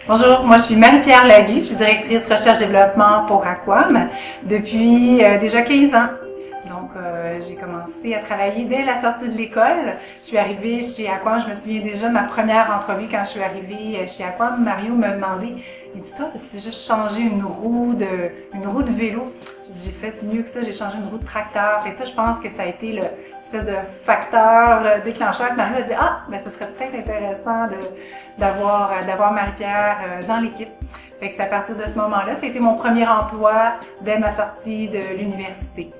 Bonjour, moi je suis Marie-Pierre Lagu, je suis directrice recherche-développement pour Aquam depuis déjà 15 ans. Donc j'ai commencé à travailler dès la sortie de l'école. Je suis arrivée chez Aquam, je me souviens déjà de ma première entrevue quand je suis arrivée chez Aquam. Mario m'a demandé, il dit « Toi, as-tu déjà changé une roue de vélo? » J'ai fait mieux que ça, j'ai changé une roue de tracteur. Et ça, je pense que ça a été l'espèce de facteur déclencheur que Mario a dit « Ah, ben ça serait peut-être intéressant d'avoir Marie-Pierre dans l'équipe. » Fait que c'est à partir de ce moment-là, ça a été mon premier emploi dès ma sortie de l'université.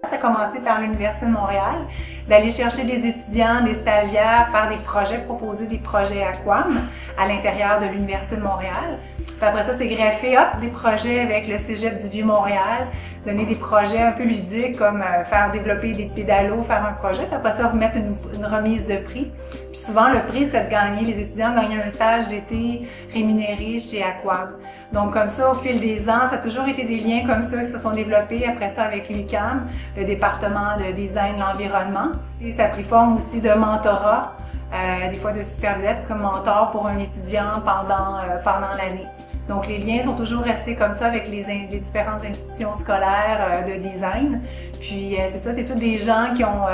Ça a commencé par l'Université de Montréal, d'aller chercher des étudiants, des stagiaires, faire des projets, proposer des projets Aquam à l'intérieur de l'Université de Montréal. Puis après ça, c'est greffé des projets avec le Cégep du Vieux-Montréal, donner des projets un peu ludiques comme faire développer des pédalos, faire un projet, puis après ça, remettre une remise de prix. Puis souvent, le prix, c'était de gagner, les étudiants gagnaient un stage d'été rémunéré chez Aquam. Donc comme ça, au fil des ans, ça a toujours été des liens comme ça qui se sont développés après ça avec l'UQAM, le département de design de l'environnement. Ça a pris forme aussi de mentorat, des fois de superviser comme mentor pour un étudiant pendant l'année. Donc les liens sont toujours restés comme ça avec les différentes institutions scolaires de design. Puis c'est ça, c'est tous des gens qui ont,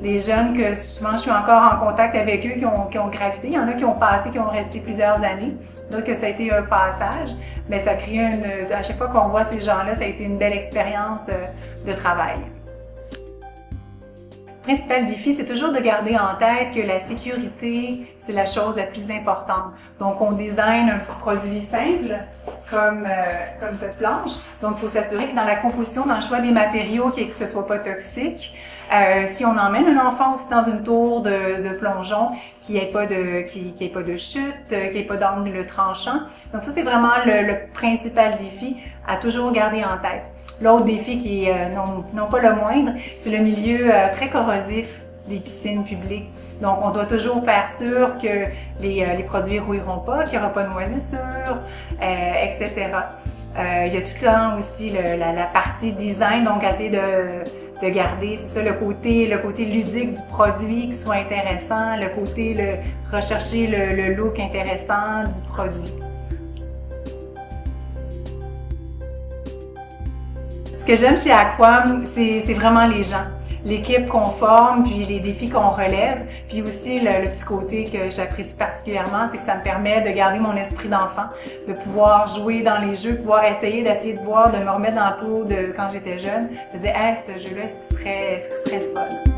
des jeunes que souvent je suis encore en contact avec eux, qui ont gravité. Il y en a qui ont passé, qui ont resté plusieurs années. D'autres que ça a été un passage. Mais ça crée à chaque fois qu'on voit ces gens-là, ça a été une belle expérience de travail. Le principal défi, c'est toujours de garder en tête que la sécurité, c'est la chose la plus importante. Donc, on design un petit produit simple, comme cette planche. Donc, il faut s'assurer que dans la composition, dans le choix des matériaux, que ce ne soit pas toxique. Si on emmène un enfant aussi dans une tour de plongeon, qu'il n'y ait pas de chute, qu'il n'y ait pas d'angle tranchant. Donc ça, c'est vraiment le principal défi à toujours garder en tête. L'autre défi qui est non pas le moindre, c'est le milieu très corrosif des piscines publiques. Donc, on doit toujours faire sûr que les produits ne rouilleront pas, qu'il n'y aura pas de moisissures, etc. Il y a tout le temps aussi la partie design, donc essayer de garder, c'est ça, le côté ludique du produit qui soit intéressant, rechercher le look intéressant du produit. Ce que j'aime chez Aquam, c'est vraiment les gens. L'équipe qu'on forme, puis les défis qu'on relève, puis aussi le petit côté que j'apprécie particulièrement, c'est que ça me permet de garder mon esprit d'enfant, de pouvoir jouer dans les jeux, pouvoir d'essayer de voir, de me remettre dans la peau de quand j'étais jeune, de dire « Hey, ce jeu-là, est-ce qu'il serait le fun? »